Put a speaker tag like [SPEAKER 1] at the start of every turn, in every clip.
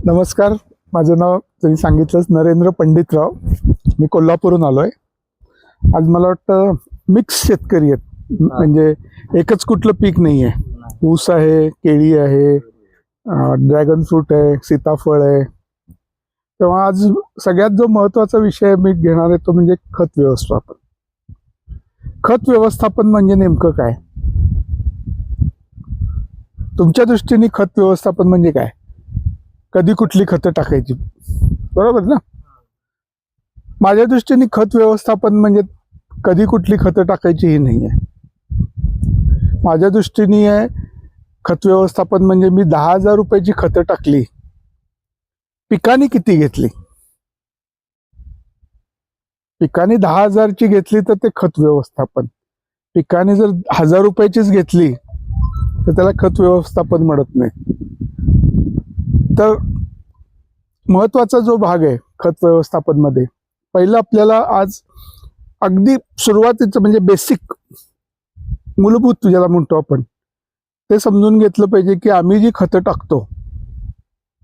[SPEAKER 1] नमस्कार, माझं नाव तुम्ही सांगितलंच नरेंद्र पंडितराव. मी कोल्हापूरहून आलोय. आज मला वाटतं मिक्स शेतकरी आहेत, म्हणजे एकच कुठलं पीक नाही आहे. ऊस आहे, केळी आहे, ड्रॅगन फ्रूट आहे, सीताफळ आहे. तेव्हा आज सगळ्यात जो महत्त्वाचा विषय मी घेणार आहे तो म्हणजे खत व्यवस्थापन. खत व्यवस्थापन म्हणजे नेमकं काय? तुमच्या दृष्टीने खत व्यवस्थापन म्हणजे काय? कधी कुठली खतं टाकायची, बरोबर ना? माझ्या दृष्टीने खत व्यवस्थापन म्हणजे कधी कुठली खतं टाकायची ही नाही आहे. माझ्या दृष्टीने आहे खत व्यवस्थापन म्हणजे मी 10,000 रुपयाची खतं टाकली, पिकाने किती घेतली. पिकाने 10,000ची घेतली तर ते खत व्यवस्थापन. पिकाने जर 1,000 रुपयाचीच घेतली तर त्याला खत व्यवस्थापन म्हणत नाही. तर महत्वाचा जो भाग आहे खत व्यवस्थापन मध्ये, पहिलं आपल्याला आज अगदी सुरुवातीचं म्हणजे बेसिक मूलभूत ज्याला म्हणतो आपण, ते समजून घेतलं पाहिजे की आम्ही जी खतं टाकतो,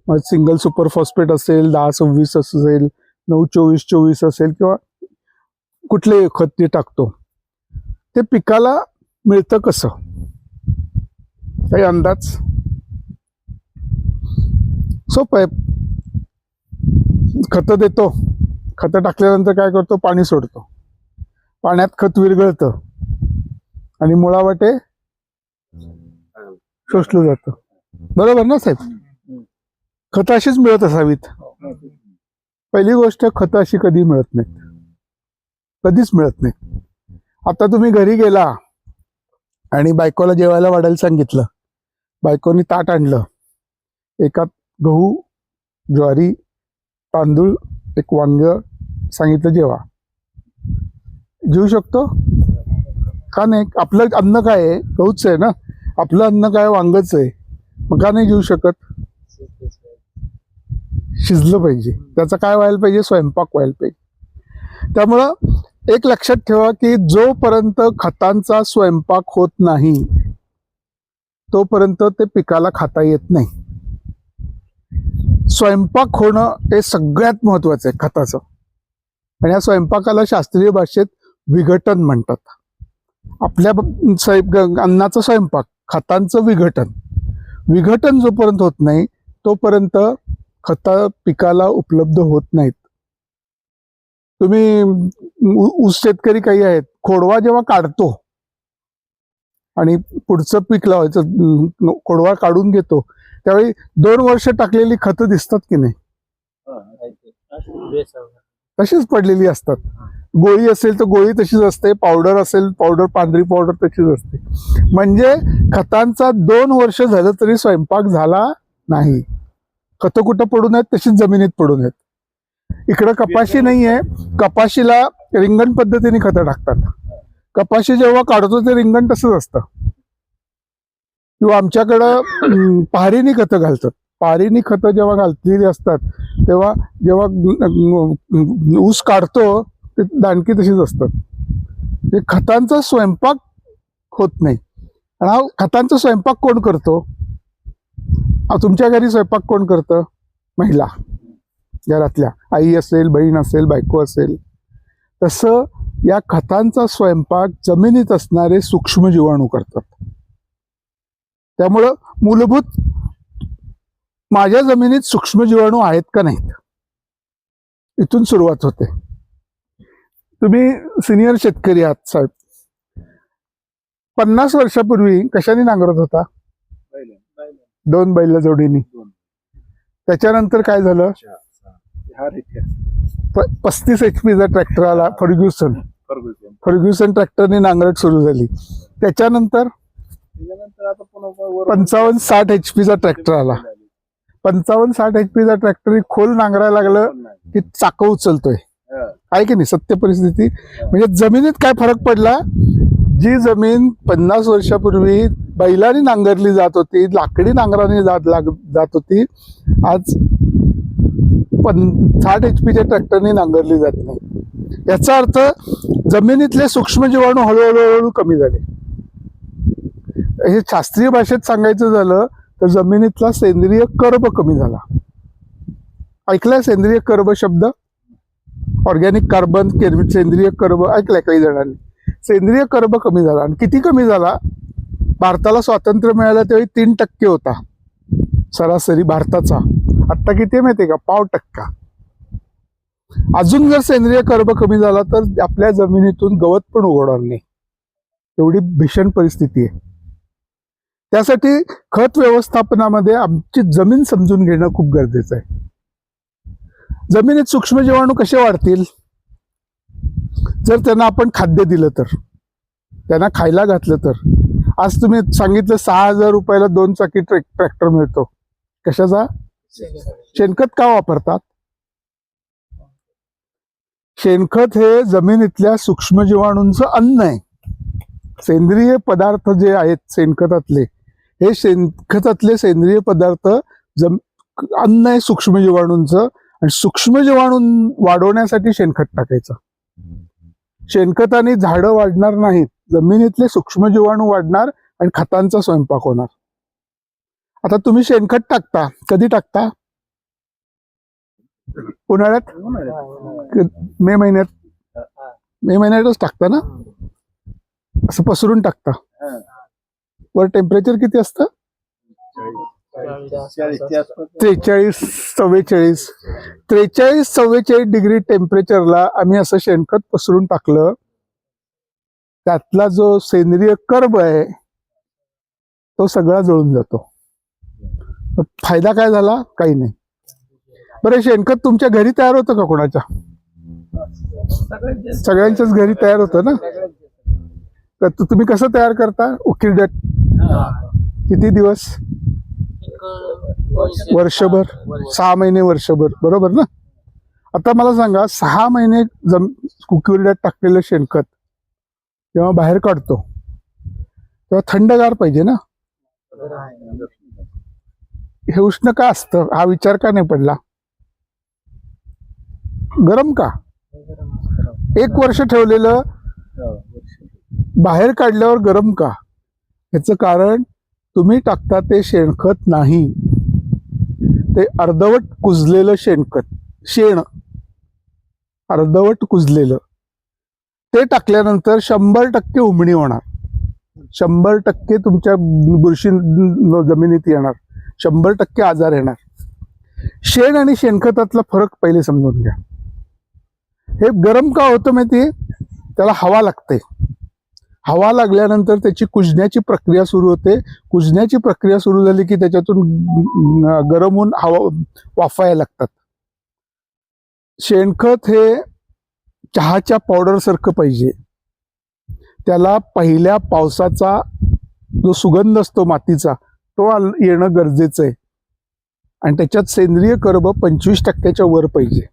[SPEAKER 1] सिंगल सुपर फॉस्फेट असेल, 10-26 असेल, 9-24-24 असेल, किंवा कुठले खत ते टाकतो, ते पिकाला मिळतं कसं? काही अंदाज? सोपं आहे. खतं देतो, खतं टाकल्यानंतर काय करतो? पाणी सोडतो. पाण्यात खत विरघळतं आणि मुळावाटे शोषलं जातं, बरोबर ना साहेब? खतं अशीच मिळत असावीत. पहिली गोष्ट, खतं अशी कधी मिळत नाहीत, कधीच मिळत नाही. आता तुम्ही घरी गेला आणि बायकोला जेवायला वाढायला सांगितलं, बायकोनी ताट आणलं, एकात गहू, ज्वारी, तांदूळ, एक वांग सांगितलं जेवा. जेवू शकतो का नाही? आपलं अन्न काय आहे? गहूच आहे ना. आपलं अन्न काय? वांगच आहे. मग का नाही जेवू शकत? शिजलं पाहिजे. त्याचा काय व्हायला पाहिजे? स्वयंपाक व्हायला पाहिजे. त्यामुळं एक लक्षात ठेवा की जोपर्यंत खतांचा स्वयंपाक होत नाही तोपर्यंत ते पिकाला खाता येत नाही. स्वयंपाक होणं हे सगळ्यात महत्वाचं आहे खताचं. आणि या स्वयंपाकाला शास्त्रीय भाषेत विघटन म्हणतात. आपल्या अन्नाचं स्वयंपाक, खतांचं विघटन. विघटन जोपर्यंत होत नाही तोपर्यंत खतं पिकाला उपलब्ध होत नाहीत. तुम्ही ऊस शेतकरी काही आहेत, खोडवा जेव्हा काढतो आणि पुढचं पीक लावायचं, खोडवा काढून घेतो, त्यावेळी 2 वर्ष टाकलेली खतं दिसतात की नाही? तशीच पडलेली असतात. गोळी असेल तर गोळी तशीच असते, पावडर असेल पावडर, पांढरी पावडर तशीच असते. म्हणजे खतांचा 2 वर्ष झालं तरी स्वयंपाक झाला नाही. खतं कुठं पडून आहेत? तशीच जमिनीत पडून आहेत. इकडं कपाशी नाही आहे, कपाशीला रिंगण पद्धतीने खतं टाकतात. कपाशी जेव्हा काढतो ते रिंगण तसंच असतं. किंवा आमच्याकडं पहारीनी खतं घालतात. पहारीनी खतं जेव्हा घातलेली असतात तेव्हा जेव्हा ऊस काढतो ते दाणकी तशीच असतात. हे खतांचा स्वयंपाक होत नाही. आणि हा खतांचा स्वयंपाक कोण करतो? तुमच्या घरी स्वयंपाक कोण करतं? महिला, घरातल्या आई असेल, बहीण असेल, बायको असेल. तसं या खतांचा स्वयंपाक जमिनीत असणारे सूक्ष्म जीवाणू करतात. त्यामुळं मूलभूत माझ्या जमिनीत सूक्ष्म जीवाणू आहेत का नाहीत, इथून सुरुवात होते. तुम्ही सिनियर शेतकरी आहात साहेब. 50 वर्षापूर्वी कशाने नांगरत होता? 2 बैल जोडीनी. त्याच्यानंतर काय झालं? 35 HP चा ट्रॅक्टर आला, फर्ग्युसन ट्रॅक्टरने नांगरट सुरू झाली. त्याच्यानंतर 55-60 HP चा ट्रॅक्टर आला. 55-60 HP चा ट्रॅक्टर खोल नांगरायला लागलं की चाकं उचलतोय, आहे की नाही? सत्य परिस्थिती. म्हणजे जमिनीत काय फरक पडला? जी जमीन 50 वर्षापूर्वी बैलाने नांगरली जात होती, लाकडी नांगराने जात होती, आज 60 HP च्या ट्रॅक्टरने नांगरली जात नाही. याचा अर्थ जमिनीतले सूक्ष्म जीवाणू हळूहळू कमी झाले. हे शास्त्रीय भाषेत सांगायचं झालं तर जमिनीतला सेंद्रिय कर्ब कमी झाला. ऐकलाय सेंद्रिय कर्ब शब्द? ऑर्गॅनिक कार्बन, सेंद्रिय कर्ब ऐकलाय काही जणांनी? सेंद्रिय कर्ब कमी झाला. आणि किती कमी झाला? भारताला स्वातंत्र्य मिळालं त्यावेळी 3% होता सरासरी भारताचा. आता किती माहितीये का? 0.5%. अजून जर सेंद्रिय कर्ब कमी झाला तर आपल्या जमिनीतून गवत पण उगवणार नाही, एवढी भीषण परिस्थिती आहे. त्यासाठी खत व्यवस्थापनामध्ये आमची जमीन समजून घेणं खूप गरजेचं आहे. जमिनीत सूक्ष्म जीवाणू कसे वाढतील? जर त्यांना आपण खाद्य दिलं तर, त्यांना खायला घातलं तर. आज तुम्ही सांगितलं 6,000 रुपयाला 2 चाकी ट्रॅक्टर मिळतो. कशाचा? शेणखत का वापरतात? शेणखत हे जमिनीतल्या सूक्ष्म जीवाणूंचं अन्न आहे. सेंद्रिय पदार्थ जे आहेत शेणखतातले, हे शेणखतातले सेंद्रिय पदार्थ अन्न आहे सूक्ष्म जीवाणूंचं. आणि सूक्ष्म जीवाणू वाढवण्यासाठी शेणखत टाकायचं. शेणखताने झाडं वाढणार नाहीत, जमिनीतले सूक्ष्म जीवाणू वाढणार आणि खतांचा स्वयंपाक होणार. आता तुम्ही शेणखत टाकता, कधी टाकता? उन्हाळ्यात? मे महिन्यातच टाकता ना? असं पसरून टाकता. वर टेम्परेचर किती असतं? 43-44 डिग्री टेम्परेचरला आम्ही असं शेणखत पसरून टाकलं. त्यातला जो सेंद्रिय कर्ब आहे तो सगळा जळून जातो. फायदा काय झाला? काही नाही. बरं, शेणखत तुमच्या घरी तयार होतं का? कोणाच्या? सगळ्यांच्याच घरी तयार होतं ना? तर तुम्ही कसं तयार करता? उकिरड्यात. किती दिवस? वर्षभर, 6 महिने, वर्षभर, बरोबर ना? आता मला सांगा, 6 महिने उकिरड्यात टाकलेलं शेणखत जेव्हा बाहेर काढतो तेव्हा थंडगार पाहिजे ना? हे उष्ण का असतं? हा विचार का नाही पडला? गरम का? 1 वर्ष ठेवलेलं बाहेर काढल्यावर गरम का? ह्याचं कारण तुम्ही टाकता ते शेणखत नाही, ते अर्धवट कुजलेलं शेणखत, शेण अर्धवट कुजलेलं. ते टाकल्यानंतर 100% उमणी होणार, 100% तुमच्या बुरशी जमिनीत येणार, 100% आजार येणार. शेण आणि शेणखतातला फरक पहिले समजून घ्या. हे गरम का होतं माहिती? त्याला हवा लागते. हवा लागल्यानंतर त्याची कुजण्याची प्रक्रिया सुरू होते. कुजण्याची प्रक्रिया सुरू झाली की त्याच्यातून गरम होऊन हवा वाफायला लागतात. शेणखत हे चहाच्या पावडर सारखं पाहिजे. त्याला पहिल्या पावसाचा जो सुगंध असतो मातीचा तो येणं गरजेचं आहे. आणि त्याच्यात सेंद्रिय कर्ब 25%च्या वर पाहिजे.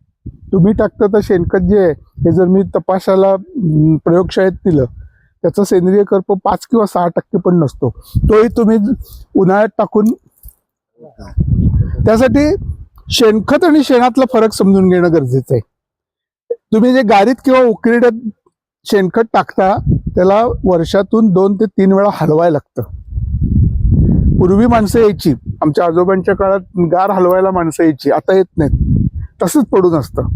[SPEAKER 1] तुम्ही टाकता तर शेणखत जे आहे हे जर मी तपासायला प्रयोगशाळेत दिलं त्याचा सेंद्रिय कर्ब 5 किंवा 6% पण नसतो. तोही तुम्ही उन्हाळ्यात टाकून. त्यासाठी शेणखत आणि शेणातला फरक समजून घेणं गरजेचं आहे. तुम्ही जे गारीत किंवा उकिरड्यात शेणखत टाकता त्याला वर्षातून 2 ते 3 वेळा हलवायला लागतं. पूर्वी माणसं यायची, आमच्या आजोबांच्या काळात गार हलवायला माणसं यायची, आता येत नाहीत, तसंच पडून असतं.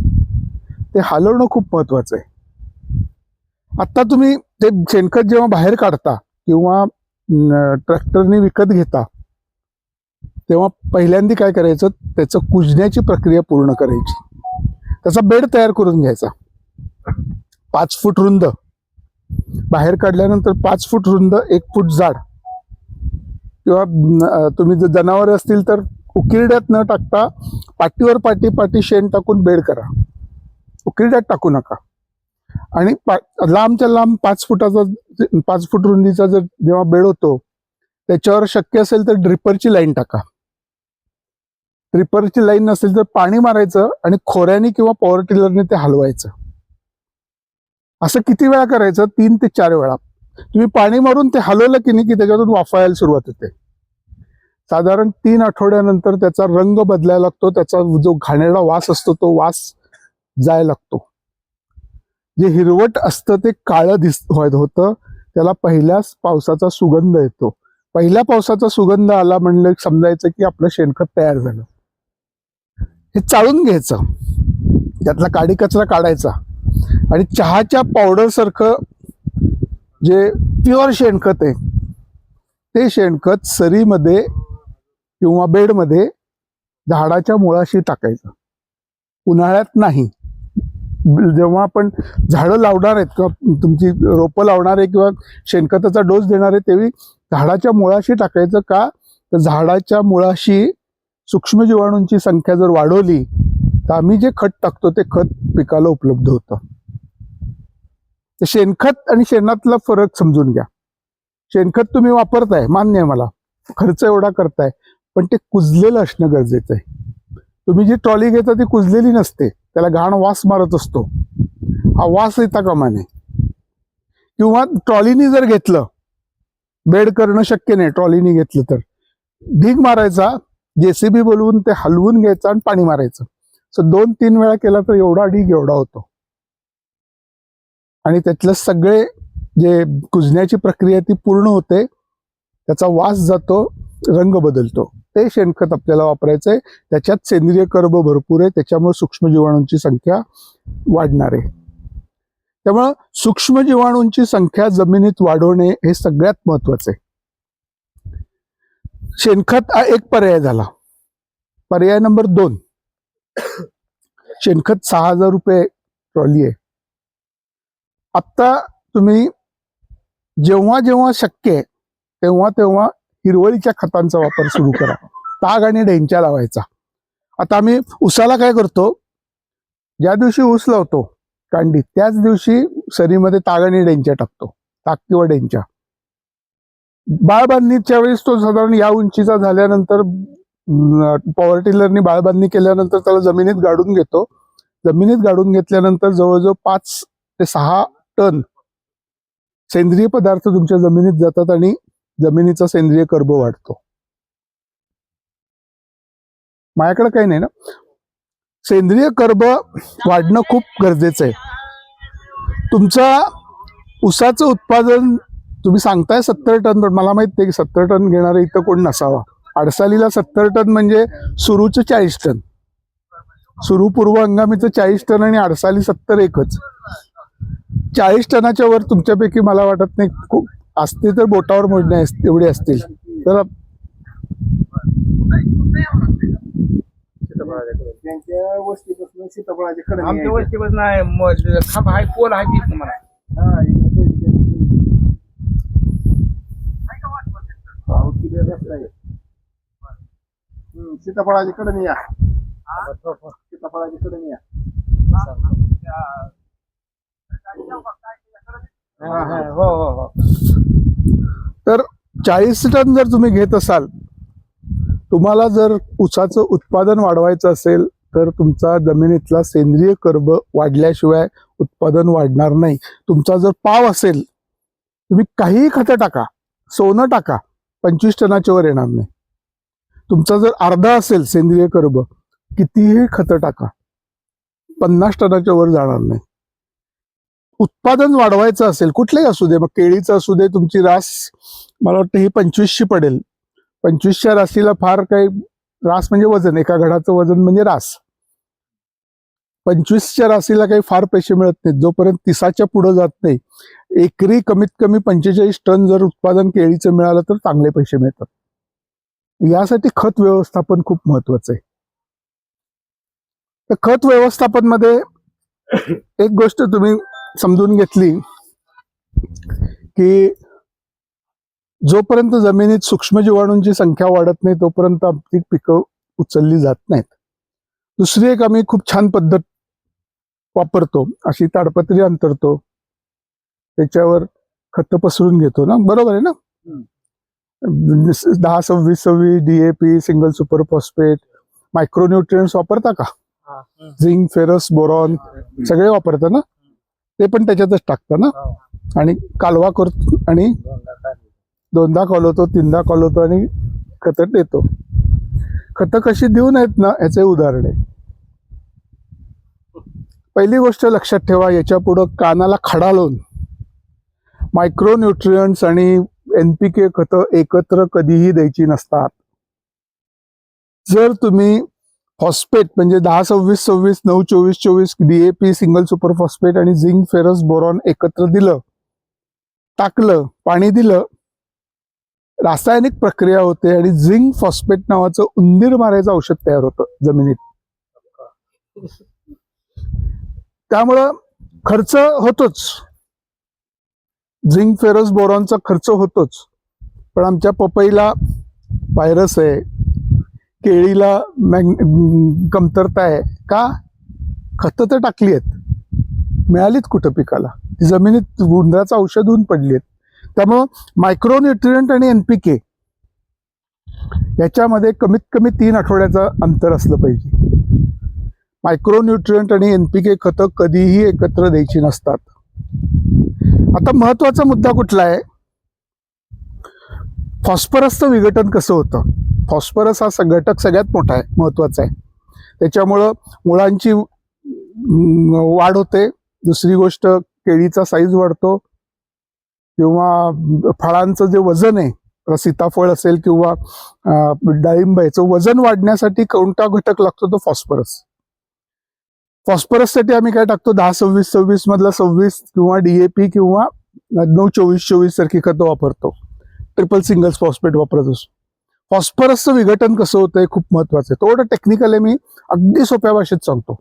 [SPEAKER 1] ते हलवणं खूप महत्वाचं आहे. आता तुम्ही ते शेणखत जेव्हा बाहेर काढता किंवा ट्रॅक्टरने विकत घेता तेव्हा पहिल्यांदा काय करायचं? त्याचं कुजण्याची प्रक्रिया पूर्ण करायची. त्याचा बेड तयार करून घ्यायचा. 5 फूट रुंद, बाहेर काढल्यानंतर 5 फूट रुंद, 1 फूट जाड. किंवा तुम्ही जर जनावर असतील तर उकिरड्यात न टाकता पाटीवर पाटी शेण टाकून बेड करा. उकिरड्यात टाकू नका. आणि लांबच्या लांब 5 फूट रुंदीचा जर जेव्हा बेड होतो त्याच्यावर शक्य असेल तर ड्रिपरची लाईन टाका. ड्रिपरची लाईन नसेल तर पाणी मारायचं आणि खोऱ्याने किंवा पॉवर टिलरने ते हलवायचं. असं किती वेळा करायचं? 3 ते 4 वेळा. तुम्ही पाणी मारून ते हलवलं की नाही की त्याच्यातून वाफायला सुरुवात होते. साधारण 3 आठवड्यानंतर त्याचा रंग बदलायला लागतो. त्याचा जो घाणेरडा वास असतो तो वास जायला लागतो. जे हिरवट असतं ते काळं होतं. त्याला पहिल्याच पावसाचा सुगंध येतो. पहिल्या पावसाचा सुगंध आला म्हणलं समजायचं की आपलं शेणखत तयार झालं. हे चाळून घ्यायचं, त्यातला काडी कचरा काढायचा आणि चहाच्या पावडर सारखं जे प्युअर शेणखत आहे ते शेणखत सरीमध्ये किंवा बेडमध्ये झाडाच्या मुळाशी टाकायचं. उन्हाळ्यात नाही, जेव्हा आपण झाडं लावणार आहेत किंवा तुमची रोपं लावणार आहे किंवा शेणखताचा डोस देणार आहे तेव्हा झाडाच्या मुळाशी टाकायचं. का तर झाडाच्या मुळाशी सूक्ष्म जीवाणूंची संख्या जर वाढवली तर आम्ही जे खत टाकतो ते खत पिकाला उपलब्ध होतं. तर शेणखत आणि शेणातला फरक समजून घ्या. शेणखत तुम्ही वापरताय, मान्य आहे मला, खर्च एवढा करताय, पण ते कुजलेलं असणं गरजेचं आहे. तुम्ही जी ट्रॉली घेता ती कुजलेली नसते, त्याला घाण वास मारत असतो. हा वास येता कामा नये. किंवा ट्रॉलीनी जर घेतलं, बेड करणं शक्य नाही, ट्रॉलीनी घेतलं तर ढीग मारायचा, जेसीबी बोलवून ते हलवून घ्यायचं आणि पाणी मारायचं. सो 2-3 वेळा केला तर एवढा ढीग एवढा होतो आणि त्यातलं सगळे जे कुजण्याची प्रक्रिया ती पूर्ण होते, त्याचा वास जातो, रंग बदलतो. ते शेणखत आपल्याला वापरायचं आहे. त्याच्यात सेंद्रिय कर्ब भरपूर आहे, त्याच्यामुळे सूक्ष्म जीवाणूंची संख्या वाढणार आहे. त्यामुळं सूक्ष्म जीवाणूंची संख्या जमिनीत वाढवणे हे सगळ्यात महत्वाचं आहे. शेणखत हा एक पर्याय झाला. पर्याय नंबर 2, शेणखत 6,000 रुपये ट्रॉली आहे. आत्ता तुम्ही जेव्हा जेव्हा शक्य आहे तेव्हा तेव्हा हिरवळीच्या खतांचा वापर सुरू करा. ताग आणि ढेंच्या लावायचा. आता आम्ही ऊसाला काय करतो, ज्या दिवशी ऊस लावतो कांडी त्याच दिवशी सरीमध्ये ताग आणि ढेंच्या टाकतो, ताग किंवा ढेंच्या. बाळबांधणीच्या वेळेस तो साधारण या उंचीचा झाल्यानंतर पॉवर टिलरनी बाळबांधणी केल्यानंतर त्याला जमिनीत गाडून घेतो. जमिनीत गाडून घेतल्यानंतर जवळजवळ 5 ते 6 टन सेंद्रिय पदार्थ तुमच्या जमिनीत जातात आणि जमिनीचा सेंद्रिय कर्ब वाढतो. माझ्याकडे काही नाही ना. सेंद्रिय कर्ब वाढणं खूप गरजेचं आहे. तुमचा ऊसाचं उत्पादन तुम्ही सांगताय 70 टन, पण मला माहित आहे की 70 टन घेणारं इथं कोण नसावा. अडसालीला 70 टन म्हणजे सुरूचं 40 टन, सुरू पूर्व हंगामीचं 40 टन आणि अडसाली 70 एकच. 40 टनाच्या वर तुमच्यापैकी मला वाटत नाही खूप असते, तर बोटावर मोजणे एवढे असतील. तर
[SPEAKER 2] त्यांच्या वस्तीपासून सीताफळाच्या कडे
[SPEAKER 3] आमच्या वस्तीपासून आहे खांब आहे, पोल आहे तिथं मला.
[SPEAKER 2] सीताफळाच्या कडे या, सीताफळाच्या कडे या.
[SPEAKER 3] हो हो हो.
[SPEAKER 1] तर 40 टन जर तुम्ही घेत असाल, तुम्हाला जर ऊसाचं उत्पादन वाढवायचं असेल तर तुमचा जमिनीतला सेंद्रिय कर्ब वाढल्याशिवाय उत्पादन वाढणार नाही. तुमचा जर पाव असेल, तुम्ही काहीही खतं टाका, सोनं टाका, 25 टनाच्या वर येणार नाही. तुमचा जर अर्धा असेल सेंद्रिय कर्ब, कितीही खतं टाका, 50 टनाच्या वर जाणार नाही. उत्पादन वाढवायचं असेल कुठलंही असू दे, मग केळीचं असू दे, तुमची रास मला वाटतं ही 25ची पडेल. 25च्या राशीला फार काही, रास म्हणजे वजन, एका घडाचं वजन म्हणजे रास. 25च्या राशीला काही फार पैसे मिळत नाहीत जोपर्यंत 30च्या पुढे जात नाही. एकरी कमीत कमी 45 टन जर उत्पादन केळीचं मिळालं तर चांगले पैसे मिळतात. यासाठी खत व्यवस्थापन खूप महत्वाचं आहे. तर खत व्यवस्थापन मध्ये एक गोष्ट तुम्ही समजून घेतली की जोपर्यंत जमिनीत सूक्ष्म जीवाणूंची संख्या वाढत नाही तोपर्यंत आमची पिकं उचलली जात नाहीत. दुसरी एक आम्ही खूप छान पद्धत वापरतो, अशी ताडपत्री अंतरतो, त्याच्यावर खत पसरून घेतो ना, बरोबर आहे ना. 10-26-26 DAP, सिंगल सुपर फॉस्फेट, मायक्रोन्यूट्रिएंट्स वापरता का? झिंक, फेरस, बोरॉन सगळे वापरता ना, ते पण त्याच्यातच टाकता ना. आणि कालवा करतो आणि 2दा कालवतो, 3दा कालवतो आणि खत देतो. खत कशी देऊ नयेत ना याचे उदाहरण आहे. पहिली गोष्ट लक्षात ठेवा, याच्या पुढं कानाला खडा लावून मायक्रोन्यूट्रिएंट्स आणि NPK खतं एकत्र कधीही द्यायची नसतात. जर तुम्ही फॉस्फेट म्हणजे 10-26-26, 9-24-24 DAP सिंगल सुपर फॉस्फेट आणि झिंक फेरस बोरॉन एकत्र दिलं, टाकलं, पाणी दिलं, रासायनिक प्रक्रिया होते आणि झिंक फॉस्फेट नावाचं उंदीर मारायचं औषध तयार होतं जमिनीत. त्यामुळं खर्च होतोच, झिंक फेरस बोरॉनचा खर्च होतोच. पण आमच्या पपईला व्हायरस आहे, केळीला कमतरता आहे का? खतं तर टाकली आहेत, मिळालीत कुठं पिकाला? ती जमिनीत उंदराचं औषध होऊन पडली आहेत. त्यामुळं मायक्रोन्युट्रियंट आणि NPK याच्यामध्ये कमीत कमी 3 आठवड्याचं अंतर असलं पाहिजे. मायक्रोन्युट्रियंट आणि NPK खतं कधीही एकत्र द्यायची नसतात. आता महत्वाचा मुद्दा कुठला आहे? फॉस्फरसचं विघटन कसं होतं? फॉस्फरस हा घटक सगळ्यात मोठा आहे, महत्वाचा आहे. त्याच्यामुळं मुळांची वाढ होते. दुसरी गोष्ट, केळीचा साईज वाढतो किंवा फळांचं जे वजन आहे, सीताफळ असेल किंवा डाळिंब, याचं वजन वाढण्यासाठी कोणता घटक लागतो? तो फॉस्फरस. फॉस्फरससाठी आम्ही काय टाकतो? 10-26-26 मधला 26 किंवा DAP किंवा 9-24-24 सारखी खतं वापरतो. ट्रिपल सिंगल्स फॉस्फेट वापरत असतो. फॉस्फरसचं विघटन कसं होतं हे खूप महत्वाचं आहे. थोडं टेक्निकल आहे, मी अगदी सोप्या भाषेत सांगतो.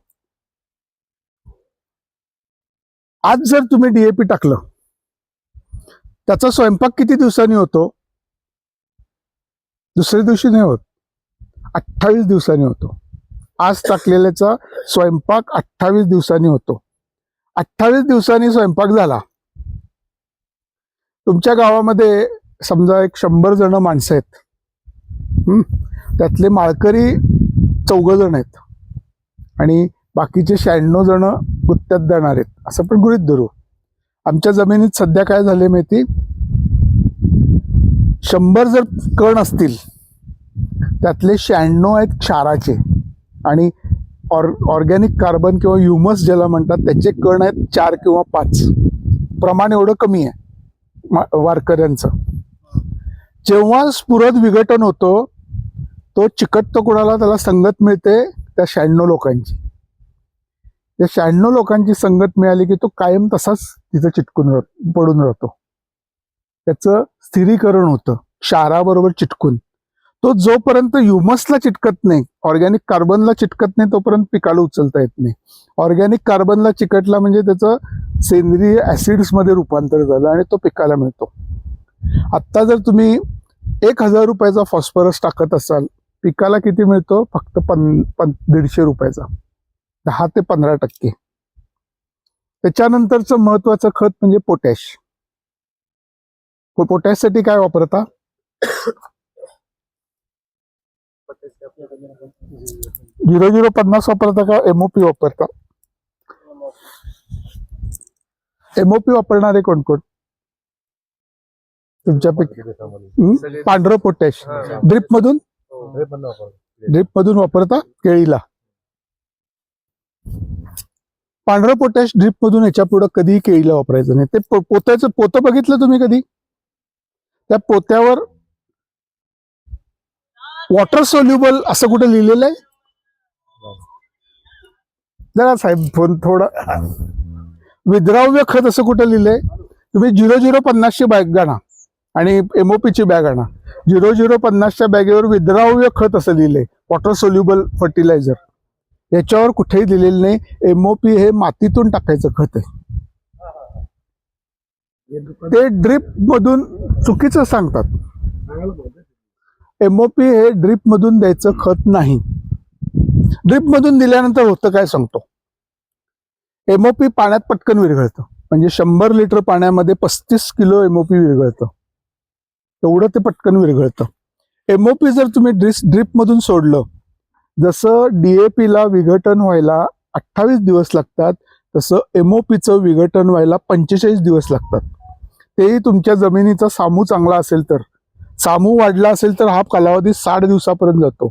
[SPEAKER 1] आज जर तुम्ही DAP टाकलं, त्याचा स्वयंपाक किती दिवसांनी होतो? दुसऱ्या दिवशी नाही होत, 28 दिवसांनी होतो. आज टाकलेल्याचा स्वयंपाक 28 दिवसांनी होतो. 28 दिवसांनी स्वयंपाक झाला. तुमच्या गावामध्ये समजा एक 100 जण माणसं आहेत, त्यातले माळकरी 14 जण आहेत आणि बाकीचे 96 जण गुत्त्यात जाणार आहेत, असं पण गृहीत धरू. आमच्या जमिनीत सध्या काय झाले माहिती? 100 जर कण असतील, त्यातले 96 आहेत क्षाराचे आणि ऑर्गॅनिक कार्बन किंवा ह्युमस ज्याला म्हणतात त्याचे कण आहेत 4 किंवा 5. प्रमाण एवढं कमी आहे वारकऱ्यांचं. जेव्हा स्फुरद विघटन होतो, तो चिकटतो कोणाला? त्याला संगत मिळते त्या 96 लोकांची. त्या 96 लोकांची संगत मिळाली की तो कायम तसाच तिथं चिटकून पडून राहतो. त्याचं स्थिरीकरण होतं क्षाराबरोबर चिटकून. तो जोपर्यंत ह्युमसला चिटकत नाही, ऑर्गॅनिक कार्बनला चिटकत नाही, तोपर्यंत पिकाला उचलता येत नाही. ऑर्गॅनिक कार्बनला चिकटला म्हणजे त्याचं सेंद्रिय ऍसिड्स मध्ये रूपांतर झालं आणि तो पिकाला मिळतो. आत्ता जर तुम्ही 1000 रुपयाचा फॉस्फरस टाकत असाल, पिकाला किती मिळतो? फक्त 150 रुपयाचा, 10 ते 15%. त्याच्यानंतरचं महत्वाचं खत म्हणजे पोटॅश. पोटॅशसाठी काय वापरता? 0050 वापरता का MOP वापरता? MOP वापरणारे कोण कोण तुमच्यापैकी? पांढरं पोटॅश ड्रिप मधून वापरता केळीला. पांढरं पोटॅश ड्रिप मधून ह्याच्या पुढे कधीही केळीला वापरायचं नाही. ते पोत्याचं पोतं बघितलं तुम्ही कधी? त्या पोत्यावर वॉटर सोल्युबल असं कुठं लिहिलेलं आहे? जरा साहेब फोन थोडा. विद्राव्य खत असं कुठं लिहिलंय? तुम्ही 0050ची बॅग आणा आणि MOPची बॅग आणा. 0050च्या बॅगेवर विद्राव्य खत असं लिहिलंय, वॉटर सोल्युबल फर्टिलायझर. याच्यावर कुठेही दिलेलं नाही. MOP हे मातीतून टाकायचं खत आहे. ते ड्रिप मधून चुकीचं सांगतात. MOP हे ड्रिप मधून द्यायचं खत नाही. ड्रिप मधून दिल्यानंतर होतं काय सांगतो. MOP पाण्यात पटकन विरघळतं. म्हणजे 100 लिटर पाण्यामध्ये 35 किलो MOP विरघळतं. एवढं ते पटकन विरघळतं. MOP जर तुम्ही ड्रिप मधून सोडलं, जसं DAP ला विघटन व्हायला 28 दिवस लागतात, तसं MOPचं विघटन व्हायला 45 दिवस लागतात. तेही तुमच्या जमिनीचा सामू चांगला असेल तर. सामू वाढला असेल तर हा कालावधी 60 दिवसापर्यंत जातो.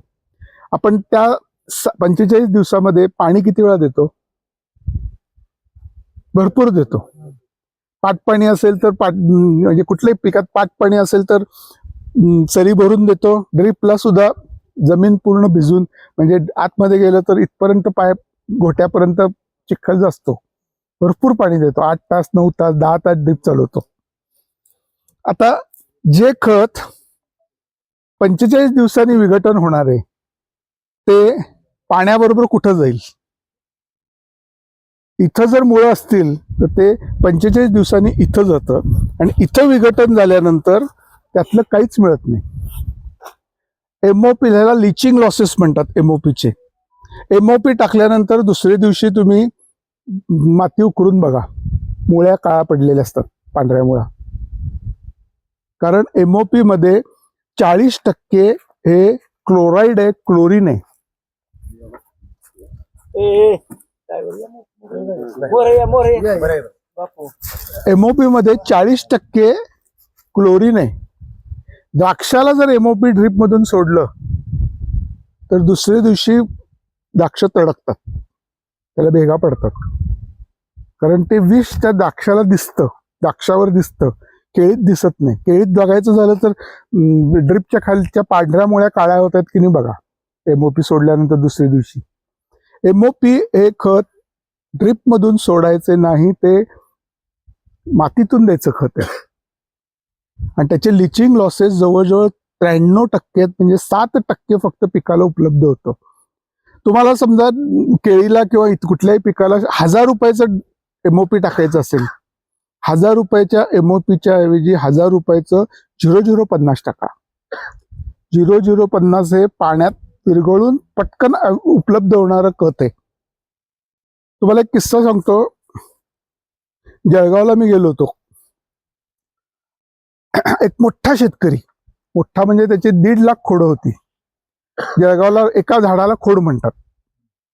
[SPEAKER 1] आपण त्या 45 दिवसामध्ये पाणी किती वेळा देतो? भरपूर देतो. पाटपाणी असेल तर म्हणजे कुठल्याही पिकात पाटपाणी असेल तर सरी भरून देतो. ड्रिपला सुद्धा जमीन पूर्ण भिजून, म्हणजे आतमध्ये गेलं तर इथपर्यंत पाय घोट्यापर्यंत चिखल असतो. भरपूर पाणी देतो, 8 तास 9 तास 10 तास ड्रीप चालवतो. आता जे खत 45 दिवसांनी विघटन होणार आहे ते पाण्याबरोबर कुठं जाईल? इथं जर मुळं असतील तर ते 45 दिवसांनी इथं जातं आणि इथं विघटन झाल्यानंतर त्यातलं काहीच मिळत नाही. एमओपी ह्याला लिचिंग लॉसेस म्हणतात. एमओपीचे एमओपी टाकल्यानंतर दुसऱ्या दिवशी तुम्ही माती उकरून बघा, मुळ्या काळा पडलेल्या असतात, पांढऱ्या मुळा. कारण एमओपी मध्ये 40% हे क्लोराईड आहे, क्लोरीन आहे. एमओपी मध्ये 40% क्लोरीन आहे. द्राक्षाला जर एमओपी ड्रीप मधून सोडलं तर दुसऱ्या दिवशी द्राक्ष तडकतात, त्याला भेगा पडतात. कारण ते विष त्या द्राक्षाला दिसतं, द्राक्षावर दिसतं, केळीत दिसत नाही. केळीत बघायचं झालं तर ड्रिपच्या खालच्या पांढऱ्या मुळ्या काळ्या होतात की नाही बघा, एमओपी सोडल्यानंतर दुसऱ्या दिवशी. एमओपी हे खत ड्रिप मधून सोडायचे नाही, ते मातीतून द्यायचं खत आहे. आणि त्याचे लिचिंग लॉसेस जवळजवळ 93% म्हणजे 7% फक्त पिकाला उपलब्ध होतं. तुम्हाला समजा केळीला किंवा कुठल्याही पिकाला 1000 रुपयाचं एमओपी टाकायचं असेल, 1000 रुपयाच्या एमओपीच्या ऐवजी 1000 रुपयाचं 0050 टाका. 0050 हे पाण्यात विरघळून पटकन उपलब्ध होणारं खत आहे. तुम्हाला एक किस्सा सांगतो. जळगावला मी गेलो होतो. एक मोठा शेतकरी, मोठा म्हणजे त्याची 1.5 लाख खोडं होती. जळगावला एका झाडाला खोड म्हणतात.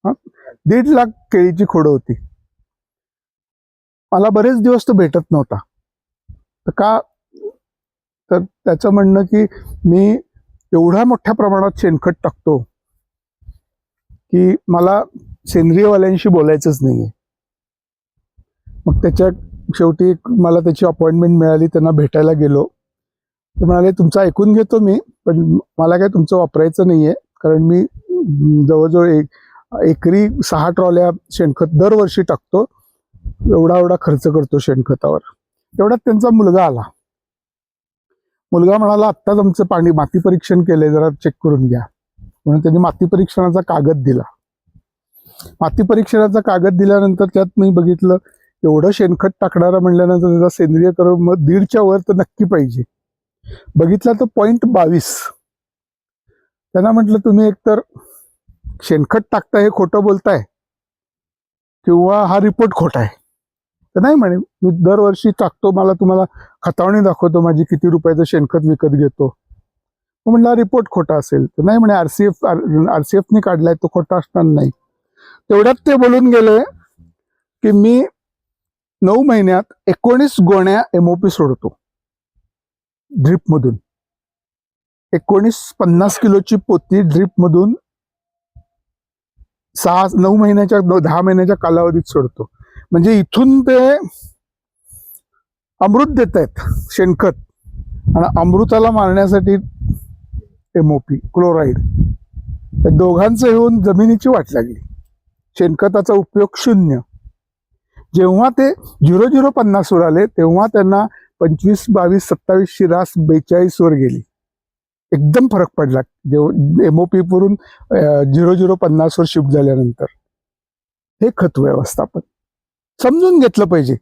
[SPEAKER 1] 1.5 लाख केळीची खोडं होती. मला बरेच दिवस तो भेटत नव्हता. तर का? तर त्याचं म्हणणं की मी एवढ्या मोठ्या प्रमाणात शेणखत टाकतो की मला सेंद्रियवाल्यांशी बोलायचंच नाहीये. मग त्याच्या शेवटी मला त्याची अपॉइंटमेंट मिळाली, त्यांना भेटायला गेलो. ते म्हणाले तुमचं ऐकून घेतो मी, पण मला काय तुमचं वापरायचं नाहीये, कारण मी जवळजवळ एकरी 6 ट्रॉल्या शेणखत दरवर्षी टाकतो, एवढा खर्च करतो शेणखतावर. तेवढ्यात त्यांचा मुलगा आला. मुलगा म्हणाला आत्ताच आमचं पाणी माती परीक्षण केलंय, जरा चेक करून घ्या. म्हणून त्यांनी माती परीक्षणाचा कागद दिला. माती परीक्षणाचा कागद दिल्यानंतर त्यात मी बघितलं एवढं शेणखत टाकणारा म्हणल्यानंतर त्याचा सेंद्रिय कर्ब मग 1.5च्या वर तर नक्की पाहिजे. बघितला तर 0.22. त्यांना म्हटलं तुम्ही एकतर शेणखत टाकताय हे खोटं बोलताय किंवा हा रिपोर्ट खोटा आहे. तर नाही म्हणे, मी दरवर्षी टाकतो, मला तुम्हाला खतावणी दाखवतो माझी किती रुपयाचं शेणखत विकत घेतो. म्हटलं रिपोर्ट खोटा असेल. तर नाही म्हणे, आरसीएफने काढलाय, तो खोटा असणार नाही. तेवढ्यात ते बोलून गेले की मी 9 महिन्यात 19 गोण्या एमओपी सोडतो ड्रीप मधून. 50 किलोची पोती ड्रीप मधून 9 महिन्याच्या 10 महिन्याच्या कालावधीत सोडतो. म्हणजे इथून ते अमृत देत आहेत शेणखत, आणि अमृताला मारण्यासाठी एमओपी क्लोराईड. त्या दोघांचं येऊन जमिनीची वाट लागली. शेणखताचा उपयोग 0. जेव्हा ते 0050 वर आले तेव्हा त्यांना 25, 22, 27 रास 42 वर गेली. एकदम फरक पडला एमओपी वरून 0050 वर शिफ्ट झाल्यानंतर. हे खत व्यवस्थापन समजून घेतलं पाहिजे,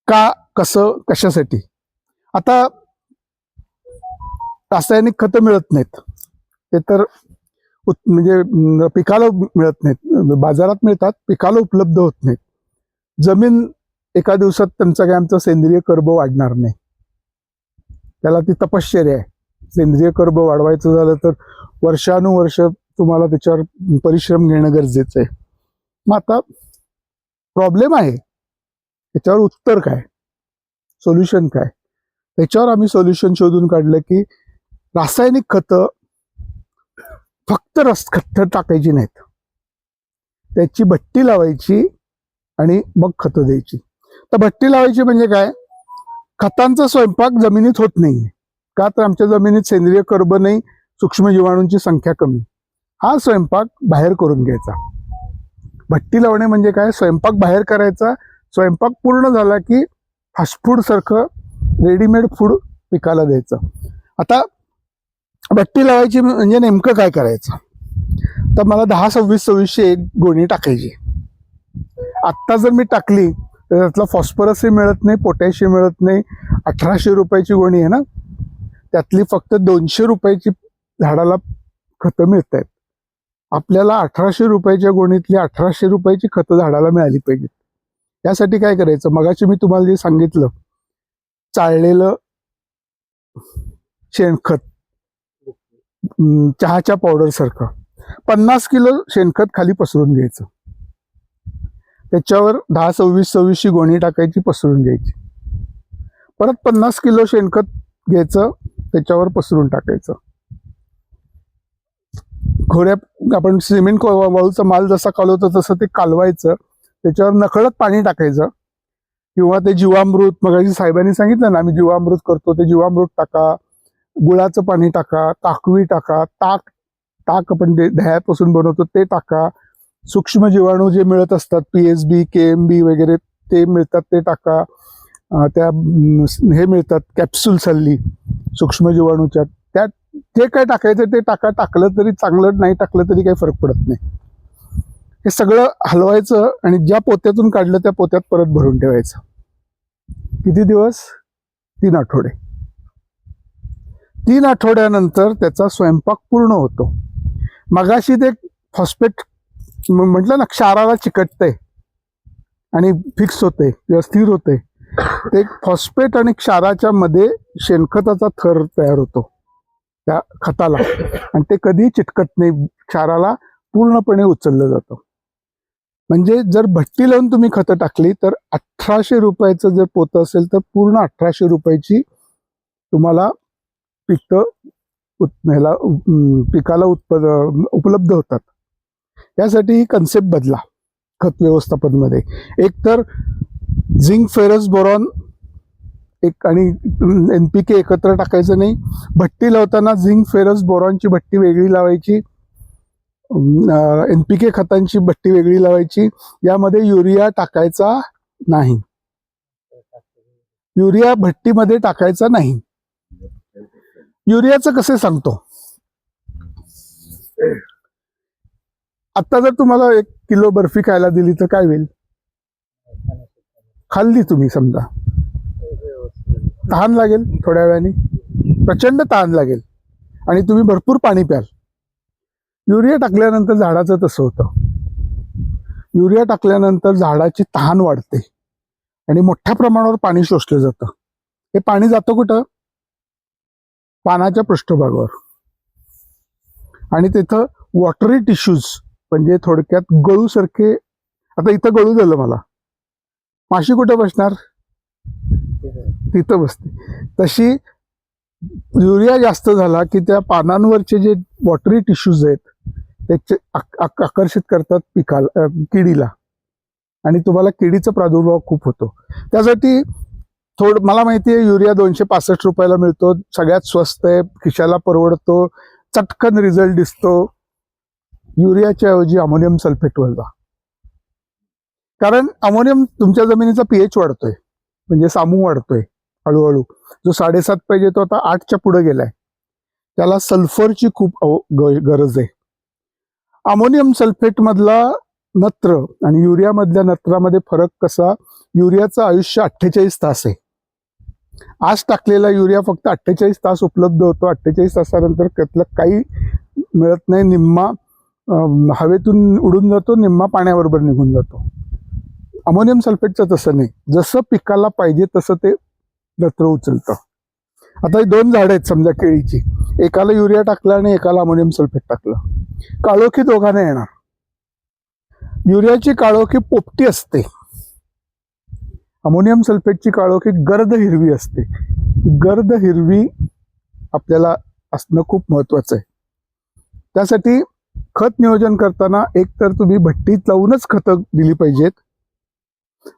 [SPEAKER 1] का, कसं, कशासाठी. आता रासायनिक खतं मिळत नाहीत, ते तर म्हणजे पिकाला मिळत नाहीत, बाजारात मिळतात, पिकाला उपलब्ध होत नाहीत. जमीन एका दिवसात त्यांचा काय आमचा सेंद्रिय कर्ब वाढणार नाही. त्याला ती तपश्चर्या आहे. सेंद्रिय कर्ब वाढवायचं झालं तर वर्षानुवर्ष तुम्हाला त्याच्यावर परिश्रम घेणं गरजेचं आहे. मग आता प्रॉब्लेम आहे, त्याच्यावर उत्तर काय, सोल्युशन काय? त्याच्यावर आम्ही सोल्युशन शोधून काढलं की रासायनिक खतं फक्त खतं टाकायची नाहीत, त्याची भट्टी लावायची आणि मग खतं द्यायची. तर भट्टी लावायची म्हणजे काय? खतांचा स्वयंपाक जमिनीत होत नाही. का? तर आमच्या जमिनीत सेंद्रिय कर्ब नाही, सूक्ष्म जीवाणूंची संख्या कमी, हा स्वयंपाक बाहेर करून घ्यायचा. भट्टी लावणे म्हणजे काय, स्वयंपाक बाहेर करायचा. स्वयंपाक पूर्ण झाला की फास्टफूड सारखं रेडीमेड फूड पिकाला द्यायचं. आता भट्टी लावायची म्हणजे नेमकं काय करायचं, तर मला 10, 26, 2601 गोणी टाकायची. आत्ता जर मी टाकली तर त्यातला फॉस्फरसही मिळत नाही, पोटॅशियम मिळत नाही. 1800 रुपयाची गोणी आहे ना, त्यातली फक्त 200 रुपयाची झाडाला खतं मिळत आहेत. आपल्याला 1800 रुपयाच्या गोणीतली 1800 रुपयाची खतं झाडाला मिळाली पाहिजेत. यासाठी काय करायचं, मगाशी मी तुम्हाला जे सांगितलं, चाळलेलं शेणखत, चहाच्या पावडर सारखं 50 किलो शेणखत खाली पसरून घ्यायचं. त्याच्यावर 10, 26, 26 गोणी टाकायची, पसरून घ्यायची. परत 50 किलो शेणखत घ्यायचं, त्याच्यावर पसरून टाकायचं. खोऱ्या आपण सिमेंट वाळूचा माल जसा कालवतो तसं ते कालवायचं. त्याच्यावर नकळत पाणी टाकायचं, किंवा ते जीवामृत, मगाशी साहेबांनी सांगितलं ना आम्ही जीवामृत करतो, ते जीवामृत टाका, गुळाचं पाणी टाका, काकवी टाका, ताक आपण दह्यापासून बनवतो ते टाका. सूक्ष्म जीवाणू जे मिळत असतात, PSB, KMB वगैरे ते मिळतात ते टाका. त्या हे मिळतात कॅप्सूल्स हल्ली सूक्ष्म जीवाणूच्या, त्या जे काय टाकायचं ते टाका. टाकलं तरी चांगलं, नाही टाकलं तरी काही फरक पडत नाही. हे सगळं हलवायचं आणि ज्या पोत्यातून काढलं त्या पोत्यात परत भरून ठेवायचं. किती दिवस? 3 आठवडे. 3 आठवड्यानंतर त्याचा स्वयंपाक पूर्ण होतो. मगाशी ते फॉस्फेट म्हटलं ना, क्षाराला चिकटतंय आणि फिक्स होते किंवा स्थिर होते, ते फॉस्फेट आणि क्षाराच्या मध्ये शेणखताचा थर तयार होतो त्या खताला, आणि ते कधी चिटकत नाही, क्षाराला पूर्णपणे उचललं जातं. म्हणजे जर भट्टी लावून तुम्ही खतं टाकली तर 1800 रुपयाचं जर पोतं असेल तर पूर्ण 1800 रुपयाची तुम्हाला पिकाला उपलब्ध होतात. यासाठी ही कन्सेप्ट बदला खत व्यवस्थापनमध्ये. एक तर झिंक, फेरस, बोरॉन आणि NPK एकत्र टाकायचं नाही. भट्टी लावताना झिंक, फेरस, बोरॉनची भट्टी वेगळी लावायची, NPK खतांची भट्टी वेगळी लावायची. यामध्ये युरिया टाकायचा नाही, युरिया भट्टीमध्ये टाकायचा नाही. युरियाचं कसे सांगतो, आता जर तुम्हाला 1 किलो बर्फी खायला दिली तर काय होईल? खाल्ली तुम्ही समजा, तहान लागेल, थोड्या वेळाने प्रचंड तहान लागेल आणि तुम्ही भरपूर पाणी प्याल. युरिया टाकल्यानंतर झाडाचं तसं होतं. युरिया टाकल्यानंतर झाडाची तहान वाढते आणि मोठ्या प्रमाणावर पाणी शोषलं जातं. हे पाणी जातं कुठं? पानाच्या पृष्ठभागावर. आणि तिथं वॉटरी टिश्यूज म्हणजे थोडक्यात गळूसारखे, आता इथं गळू झालं मला, माशी कुठं बसणार? तिथं बसते. तशी युरिया जास्त झाला की त्या पानांवरचे जे वॉटरी टिश्यूज आहेत त्याचे आकर्षित करतात पिकाला, किडीला, आणि तुम्हाला किडीचा प्रादुर्भाव खूप होतो. त्यासाठी मला माहिती आहे युरिया 265 रुपयाला मिळतो, सगळ्यात स्वस्त आहे, खिशाला परवडतो, चटकन रिझल्ट दिसतो. युरियाच्या ऐवजी अमोनियम सल्फेटवर जा. कारण अमोनियम तुमच्या जमिनीचा pH वाढतोय, म्हणजे सामू वाढतोय हळूहळू. जो 7.5 पाहिजे तो आता 8च्या पुढे गेलाय. त्याला सल्फरची खूप गरज आहे. अमोनियम सल्फेट मधला नत्र आणि युरिया मधल्या नत्रामध्ये फरक कसा? युरियाचं आयुष्य 48 तास आहे. आज टाकलेला युरिया फक्त 48 तास उपलब्ध होतो. 48 तासानंतर त्यातलं काही मिळत नाही. निम्मा हवेतून उडून जातो, निम्मा पाण्याबरोबर निघून जातो. अमोनियम सल्फेटचं तसं नाही, जसं पिकाला पाहिजे तसं ते नत्र उचलतं. आता ही 2 झाडं आहेत समजा केळीची, एकाला युरिया टाकला आणि एकाला अमोनियम सल्फेट टाकलं, काळोखी दोघांना येणार. युरियाची काळोखी पोपटी असते, अमोनियम सल्फेटची काळोखी गर्द हिरवी असते. गर्द हिरवी आपल्याला असणं खूप महत्वाचं आहे. त्यासाठी खत नियोजन करताना एक तर तुम्ही भट्टीत लावूनच खतं दिली पाहिजेत.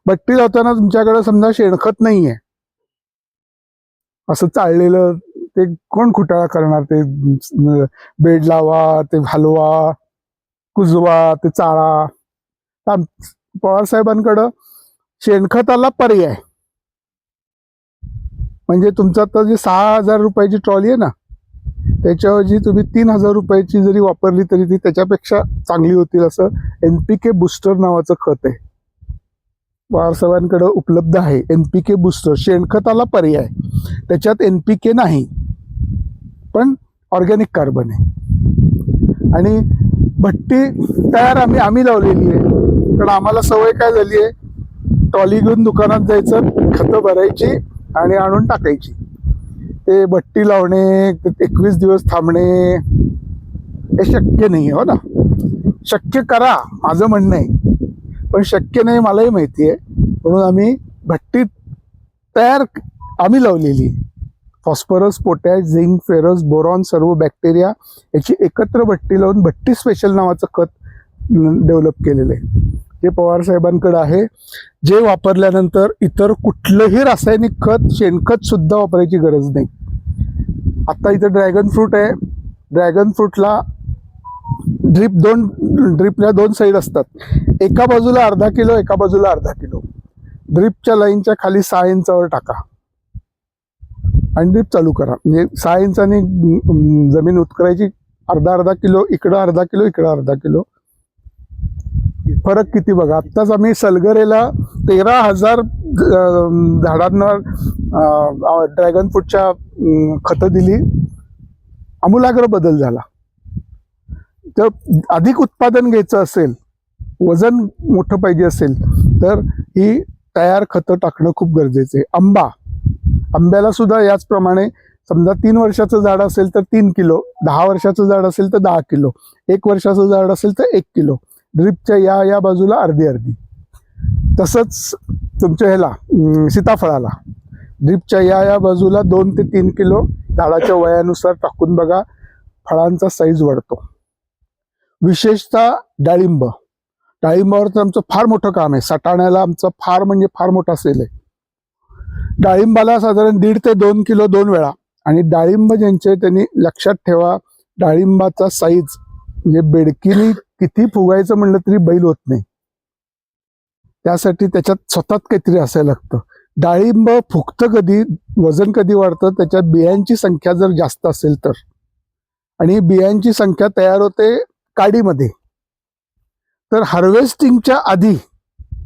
[SPEAKER 1] भट्टी लावताना तुमच्याकडे समजा शेणखत नाहीये, असं चाळलेलं ते कोण खुटाळा करणार? ते बेड लावा, ते हलवा, कुजवा, ते चाळा. पवार साहेबांकडं शेणखताला पर्याय म्हणजे तुमचं आता जी 6,000 रुपयाची ट्रॉली आहे ना, त्याच्याऐवजी तुम्ही 3,000 रुपयाची जरी वापरली तरी ती त्याच्यापेक्षा चांगली होतील असं NPK बुस्टर नावाचं खत आहे. पवार साहेबांकडे उपलब्ध आहे NPK बुस्टर. शेणखताला पर्याय, त्याच्यात NPK नाही पण ऑर्गॅनिक कार्बन आहे. आणि भट्टी तयार आम्ही लावलेली आहे. कारण आम्हाला सवय काय झाली आहे, ट्रॉली घेऊन दुकानात जायचं, खतं भरायची आणि आणून टाकायची. ते भट्टी लावणे, 21 दिवस थांबणे हे शक्य नाही हो ना. शक्य करा माझं म्हणणं आहे, पण शक्य नाही मलाही माहिती आहे. म्हणून आम्ही भट्टी तयार आम्ही लावलेली. Phosphorus, potash, zinc, ferrous, boron, सर्व बॅक्टेरिया याची एकत्र भट्टी लावून भट्टी स्पेशल नावाचं खत डेव्हलप केलेलं आहे, जे पवार साहेबांकडे आहे. जे वापरल्यानंतर इतर कुठलंही रासायनिक खत, शेणखत सुद्धा वापरायची गरज नाही. आता इथं ड्रॅगन फ्रूट आहे. ड्रॅगन फ्रूटला ड्रिपला 2 साईड असतात. एका बाजूला 1/2 किलो, एका बाजूला 1/2 किलो. ड्रिपच्या लाईनच्या खाली 6 इंचावर टाका आणि ड्रिप चालू करा. म्हणजे 6 इंचांनी जमीन उत्करायची. अर्धा किलो इकडं, 1/2 किलो इकडं, 1/2 किलो. फरक किती बघा. आत्ताच आम्ही सलगरेला 13,000 झाडांना ड्रॅगन फ्रूटच्या खतं दिली. आमूलाग्र बदल झाला. तर अधिक उत्पादन घ्यायचं असेल, वजन मोठं पाहिजे असेल तर ही तयार खतं टाकणं खूप गरजेचं आहे. आंब्याला सुद्धा याचप्रमाणे समजा 3 वर्षाचं झाड असेल तर 3 किलो, 10 वर्षाचं झाड असेल तर 10 किलो, 1 वर्षाचं झाड असेल तर 1 किलो. ड्रिपच्या या बाजूला अर्धी. तसंच तुमच्या ह्याला सीताफळाला ड्रिपच्या या बाजूला 2 ते 3 किलो झाडाच्या वयानुसार टाकून बघा, फळांचा साईज वाढतो. विशेषतः डाळिंबावर तर आमचं फार मोठं काम आहे. सटाण्याला आमचं फार म्हणजे फार मोठा सेल आहे. डाळिंबाला साधारण 1.5 ते 2 किलो 2 वेळा. आणि डाळिंब ज्यांचे त्यांनी लक्षात ठेवा, डाळिंबाचा साईज म्हणजे बेडकीनी किती फुगायचं म्हणलं तरी बैल होत नाही. त्यासाठी त्याच्यात स्वतःच काहीतरी असायला लागतं. डाळिंब फुगतं कधी, वजन कधी वाढतं, त्याच्यात बियांची संख्या जर जास्त असेल तर. आणि बियांची संख्या तयार होते काडीमध्ये. तर हार्वेस्टिंगच्या आधी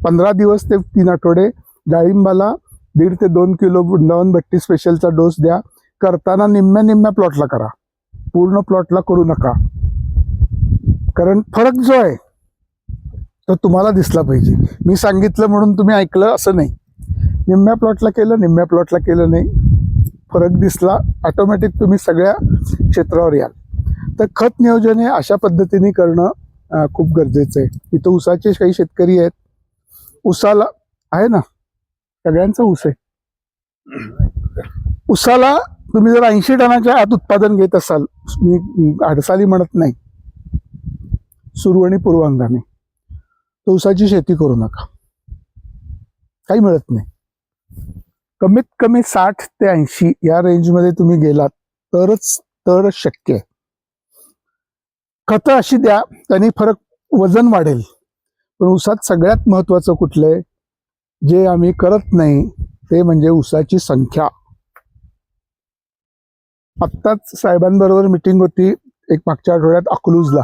[SPEAKER 1] 15 दिवस ते 3 आठवडे डाळिंबाला 1.5 ते 2 किलो वृंदावन भट्टी स्पेशलचा डोस द्या. करताना निम्म्या प्लॉटला करा, पूर्ण प्लॉटला करू नका. कारण फरक जो आहे तो तुम्हाला दिसला पाहिजे. मी सांगितलं म्हणून तुम्ही ऐकलं असं नाही. निम्म्या प्लॉटला केलं नाही, फरक दिसला, ऑटोमॅटिक तुम्ही सगळ्या क्षेत्रावर याल. तर खत नियोजन हे अशा पद्धतीने करणं खूप गरजेचं आहे. इथं ऊसाचे काही शेतकरी आहेत. ऊसाला आहे ना, सगळ्यांचा ऊस आहे. ऊसाला तुम्ही जर 80 टनाच्या आत उत्पादन घेत असाल, मी अडसाली म्हणत नाही, सुरू आणि पूर्व हंगामी, तर ऊसाची शेती करू नका. काही मिळत नाही. कमीत कमी 60 ते 80 या रेंजमध्ये तुम्ही गेलात तरच शक्य आहे. खतं अशी द्या, त्यांनी फरक वजन वाढेल. पण ऊसात सगळ्यात महत्वाचं कुठलं आहे, जे आम्ही करत नाही, ते म्हणजे ऊसाची संख्या. आत्ताच साहेबांबरोबर मिटिंग होती एक मागच्या आठवड्यात अकलूजला.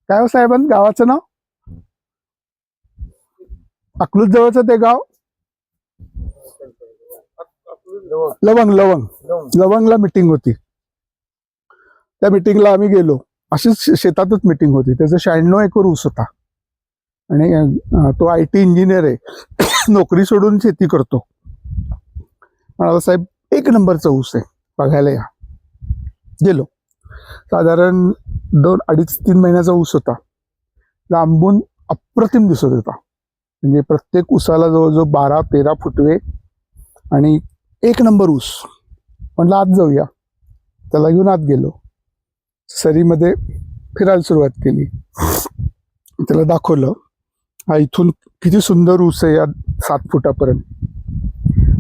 [SPEAKER 1] काय हो साहेबांन गावाचं नाव? अकलूज जवळचं ते गाव लवंगला मिटिंग होती. त्या मिटिंगला आम्ही गेलो. अशीच शेतातच मिटिंग होती. त्याचं 96 एकर ऊस होता. आणि तो IT इंजिनियर आहे, नोकरी सोडून शेती करतो. म्हणाला साहेब 1 नंबरचा ऊस आहे, बघायला या. गेलो. साधारण 2-2.5-3 महिन्याचा ऊस होता. लांबून अप्रतिम दिसत होता. म्हणजे प्रत्येक ऊसाला जवळजवळ 12-13 फुटवे आणि 1 नंबर ऊस. म्हटलं आत जाऊया. त्याला घेऊन आत गेलो. सरीमध्ये फिरायला सुरुवात केली. त्याला दाखवलं, हा इथून किती सुंदर ऊस आहे या 7 फुटापर्यंत.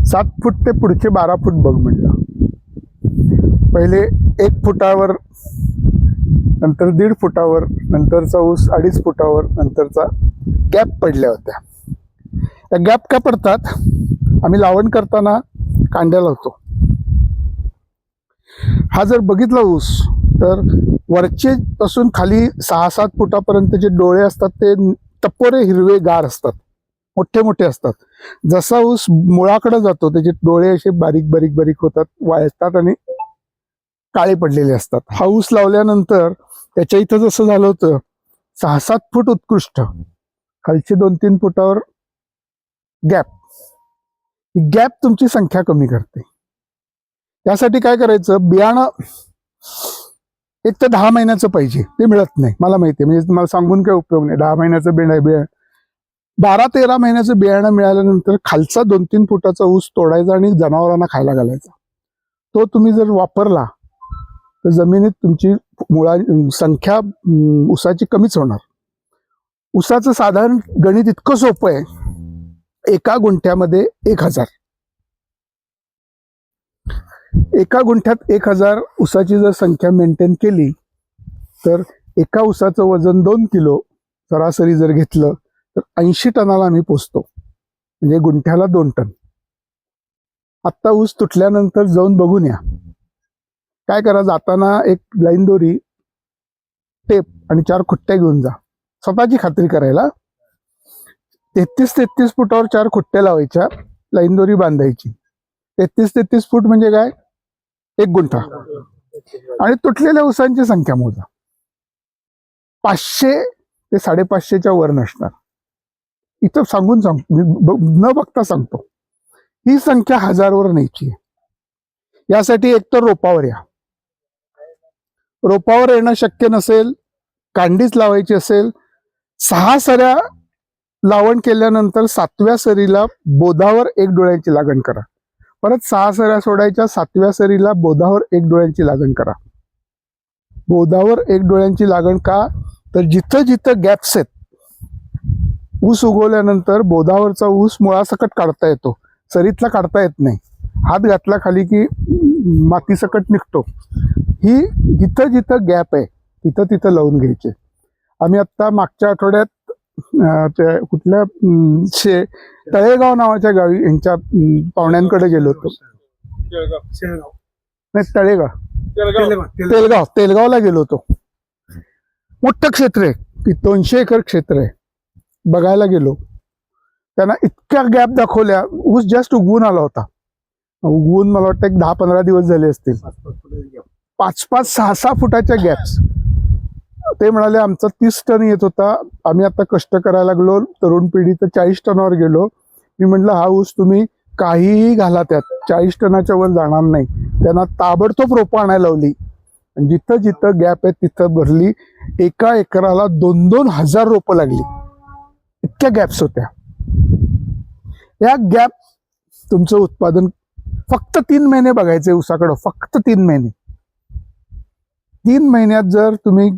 [SPEAKER 1] 7 फूट ते पुढचे 12 फूट बघ म्हटलं. पहिले 1 फुटावर, नंतर 1.5 फुटावर, नंतरचा ऊस 2.5 फुटावर, नंतरचा गॅप पडल्या होत्या. त्या गॅप का पडतात? आम्ही लावण करताना कांड्या लावतो. हा जर बघितला ऊस तर वरचे पासून खाली 6-7 फुटापर्यंतचे डोळे असतात ते टपोरे हिरवे गार असतात, मोठे मोठे असतात. जसा ऊस मुळाकडे जातो त्याचे डोळे असे बारीक बारीक बारीक होतात, वाळतात आणि काळे पडलेले असतात. हा ऊस लावल्यानंतर त्याच्या इथं जसं झालं होतं 6-7 फूट उत्कृष्ट, खालचे 2-3 फुटावर गॅप. ही गॅप तुमची संख्या कमी करते. यासाठी काय करायचं, बियाणं एक तर 10 महिन्याचं पाहिजे, ते मिळत नाही मला माहिती आहे. म्हणजे तुम्हाला सांगून काय उपयोग नाही. 10 महिन्याचं बियाणं 12-13 महिन्याचं बियाणं मिळाल्यानंतर खालचा 2-3 फुटाचा ऊस तोडायचा आणि जनावरांना खायला घालायचा. तो तुम्ही जर वापरला तर जमिनीत तुमची संख्या ऊसाची कमीच होणार. ऊसाचं साधारण गणित इतकं सोपं आहे, 1 गुंठ्यामध्ये 1000. 1 गुंठ्यात 1000 ऊसाची जर संख्या मेंटेन केली तर एका ऊसाचं वजन 2 किलो सरासरी जर घेतलं तर 80 टनाला आम्ही पोचतो, म्हणजे गुंठ्याला 2 टन. आत्ता ऊस तुटल्यानंतर जाऊन बघून या. काय करा, जाताना एक लाईन दोरी, टेप आणि 4 खुट्ट्या घेऊन जा, स्वतःची खात्री करायला. 33 फुटावर 4 खुट्ट्या लावायच्या, लाईन दोरी बांधायची. 33 फूट म्हणजे काय, 1 गुंठा. आणि तुटलेल्या ऊसांची संख्या मोजा. 500 ते 550च्या वर नसणार. इथं सांगून न बघता सांगतो, ही संख्या 1000 वर न्यायची आहे. यासाठी एकतर रोपावर या. रोपावर येणं शक्य नसेल, कांडीच लावायची असेल, 6 सऱ्या लावण केल्यानंतर 7व्या सरीला बोधावर 1 डोळ्यांची लागण करा. परत 6 सऱ्या सोडायच्या, 7व्या सरीला बोधावर 1 डोळ्यांची लागण करा. बोधावर 1 डोळ्यांची लागण का, तर जिथं जिथं गॅप्स आहेत, ऊस उगवल्यानंतर बोधावरचा ऊस मुळासकट काढता येतो, सरीतला काढता येत नाही. हात घातला खाली की माती सकट निघतो. ही जिथं जिथं गॅप आहे तिथं तिथं लावून घ्यायचे. आम्ही आत्ता मागच्या आठवड्यात कुठल्या तळेगाव नावाच्या गावी यांच्या पाहुण्यांकडे गेलो होतो. नाही, तेलगावला गेलो होतो. मोठं क्षेत्र आहे, 200 एकर क्षेत्र आहे. बघायला गेलो, त्यांना इतक्या गॅप दाखवल्या. ऊस जस्ट उगवून आला होता, उगवून मला वाटतं एक 10-15 दिवस झाले असतील. 5-5, 6-6 फुटाच्या गॅप्स. ते म्हणाले आमचा 30 टन येत होता, आम्ही आता कष्ट करायला लागलो, तरुण पिढी तर 40 टनावर गेलो. मी म्हटलं हा ऊस तुम्ही काहीही घाला त्यात 40 टनाच्या वर जाणार नाही. त्यांना ताबडतोब रोपं आणायला लावली, आणि जिथं जिथं गॅप आहे तिथं भरली. 1 एकराला 2-2 हजार रोपं लागली, इतक्या गॅप्स होत्या. या गॅप तुमचं उत्पादन फक्त 3 महिने बघायचे ऊसाकडं, फक्त 3 महिने. 3 महिन्यात जर तुम्ही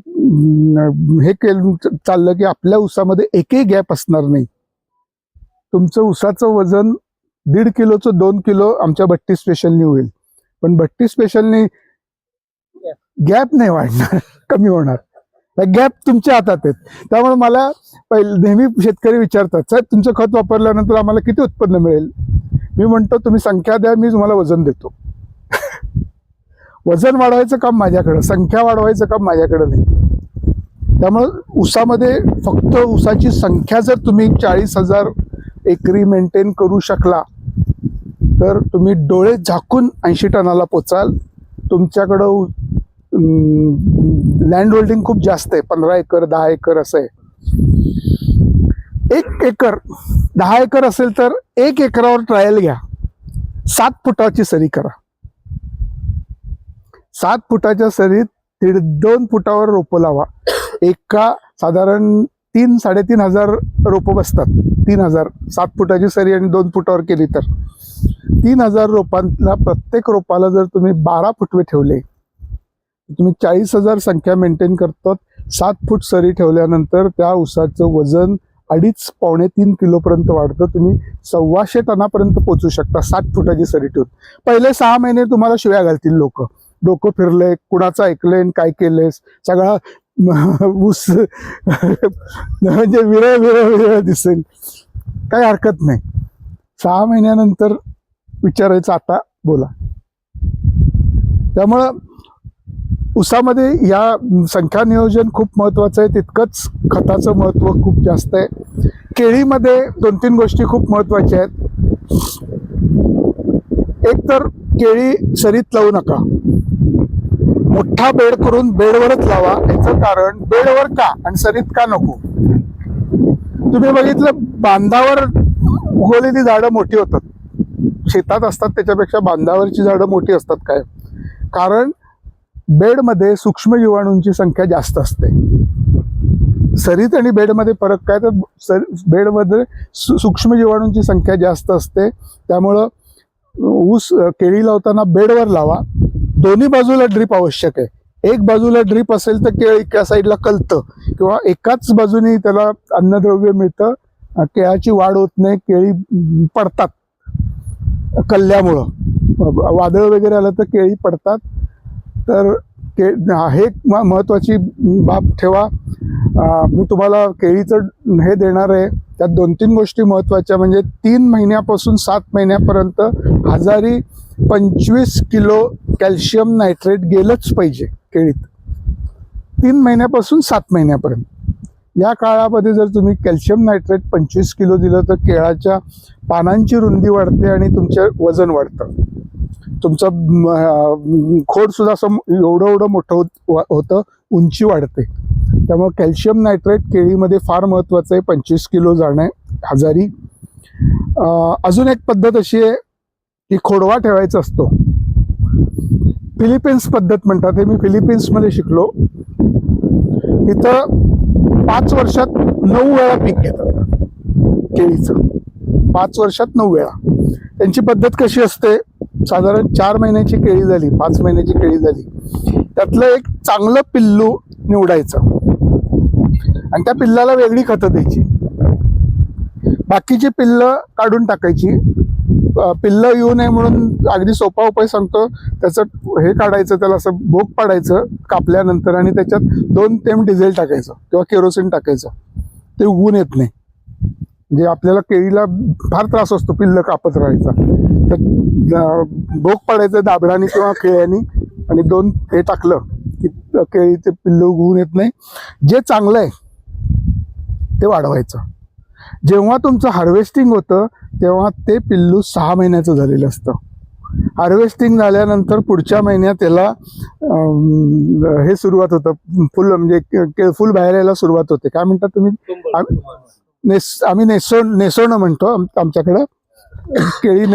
[SPEAKER 1] हे केलं चाललं की आपल्या ऊसामध्ये एकही गॅप असणार नाही, तुमचं ऊसाचं वजन 1.5 किलोचं 2 किलो आमच्या भट्टी स्पेशलनी होईल. पण भट्टी स्पेशलनी गॅप नाही वाढणार, कमी होणार. गॅप तुमच्या हातात आहेत. त्यामुळे मला नेहमी शेतकरी विचारतात, साहेब तुमचं खत वापरल्यानंतर आम्हाला किती उत्पन्न मिळेल? मी म्हणतो तुम्ही संख्या द्या, मी तुम्हाला वजन देतो. वजन वाढवायचं काम माझ्याकडं, संख्या वाढवायचं काम माझ्याकडं नाही. त्यामुळे ऊसामध्ये फक्त ऊसाची संख्या जर तुम्ही 40,000 एकरी मेंटेन करू शकला तर तुम्ही डोळे झाकून 80 टनाला पोचाल. तुमच्याकडं लँड होल्डिंग खूप जास्त आहे, 15 एकर 10 एकर असं आहे. 1 एकर 10 एकर असेल तर 1 एकरावर ट्रायल घ्या, 7 फुटाची सरी करा. 7 फुटाच्या सरीत 1.5-2 फुटावर रोपं लावा. एका साधारण 3-3.5 हजार रोपं बसतात. 3000 7 फुटाची सरी आणि 2 फुटावर केली तर 3000 रोपांना, प्रत्येक रोपाला जर तुम्ही 12 फुटवे ठेवले, तुम्ही 40,000 संख्या मेंटेन करतात. 7 फूट सरी ठेवल्यानंतर त्या ऊसाचं वजन 2.5 पावणे 3 किलोपर्यंत वाढतं. तुम्ही 1,200 टनापर्यंत पोहोचू शकता 60 फुटाची सरी ठेवून. पहिले 6 महिने तुम्हाला शिव्या घालतील लोक, डोकं फिरलंय, कुणाचं ऐकलंय, काय केलंयस, सगळा ऊस म्हणजे विरळ दिसेल. काही हरकत नाही. 6 महिन्यानंतर विचारायचं आता बोला. त्यामुळं ऊसामध्ये या संख्या नियोजन खूप महत्वाचं आहे, तितकंच खताचं महत्व खूप जास्त आहे. केळीमध्ये 2-3 गोष्टी खूप महत्वाच्या आहेत. एक तर केळी सरीत लावू नका, मोठा बेड करून बेडवरच लावा. याचं कारण बेडवर का आणि सरीत का नको. तुम्ही बघितलं बांधावर उगवलेली झाडं मोठी होतात, शेतात असतात त्याच्यापेक्षा बांधावरची झाडं मोठी असतात. काय कारण बेडमध्ये सूक्ष्म जीवाणूंची संख्या जास्त असते. सरीत आणि बेडमध्ये फरक काय तर बेडमध्ये सूक्ष्म जीवाणूंची संख्या जास्त असते. त्यामुळं ऊस केळी लावताना बेडवर लावा. दोन्ही बाजूला ड्रीप आवश्यक आहे. एक बाजूला ड्रीप असेल तर केळ एका साईडला कलतं किंवा एकाच बाजूने त्याला अन्नद्रव्य मिळतं, केळाची वाढ होत नाही, केळी पडतात कल्ल्यामुळं. वादळ वगैरे आलं तर केळी पडतात. तर हे महत्वाची बाब ठेवा. मी तुम्हाला केळीचं हे देणार आहे. त्यात 2-3 गोष्टी महत्वाच्या म्हणजे 3 महिन्यापासून 7 महिन्यापर्यंत हजारी 25 किलो कॅल्शियम नायट्रेट गेलंच पाहिजे केळीत. 3 महिन्यापासून 7 महिन्यापर्यंत या काळामध्ये जर तुम्ही कॅल्शियम नायट्रेट 25 किलो दिलं तर केळाच्या पानांची रुंदी वाढते आणि तुमचं वजन वाढतं. तुमचं खोड सुद्धा असं एवढं मोठं होतं, उंची वाढते. त्यामुळे कॅल्शियम नायट्रेट केळीमध्ये फार महत्वाचं आहे. 25 किलो जाणं हजारी. अजून एक पद्धत अशी आहे की खोडवा ठेवायचा असतो. फिलिपिन्स पद्धत म्हणतात. हे मी फिलिपिन्समध्ये शिकलो. इथं 5 वर्षात 9 वेळा पीक घेतात केळीचं. 5 वर्षात 9 वेळा. त्यांची पद्धत कशी असते, साधारण 4 महिन्याची केळी झाली, 5 महिन्याची केळी झाली, त्यातलं एक चांगलं पिल्लू निवडायचं आणि त्या पिल्लाला वेगळी खतं द्यायची. बाकीची पिल्लं काढून टाकायची. पिल्लं येऊ नये म्हणून अगदी सोपा उपाय सांगतो. त्याचं हे काढायचं, त्याला असं भोग पाडायचं कापल्यानंतर आणि त्याच्यात 2 थेंब डिझेल टाकायचं किंवा केरोसिन टाकायचं. ते उगवून येत नाही. म्हणजे आपल्याला केळीला फार त्रास असतो पिल्लं कापत राहायचा. तर भोग पाडायचं दाबडानी किंवा खेळ्यानी आणि 2 हे टाकलं की केळीचे पिल्लं उगवून येत नाही. जे चांगलं आहे ते वाढवायचं. जेव्हा तुमचं हार्वेस्टिंग होतं तेव्हा ते पिल्लू 6 महिन्याचं झालेलं असतं. हार्वेस्टिंग झाल्यानंतर पुढच्या महिन्यात त्याला हे सुरुवात होतं, फुल म्हणजे फुल बाहेर यायला सुरुवात होते. काय म्हणतात तुम्ही? आम्ही नेसोणं म्हणतो आमच्याकडं. केळी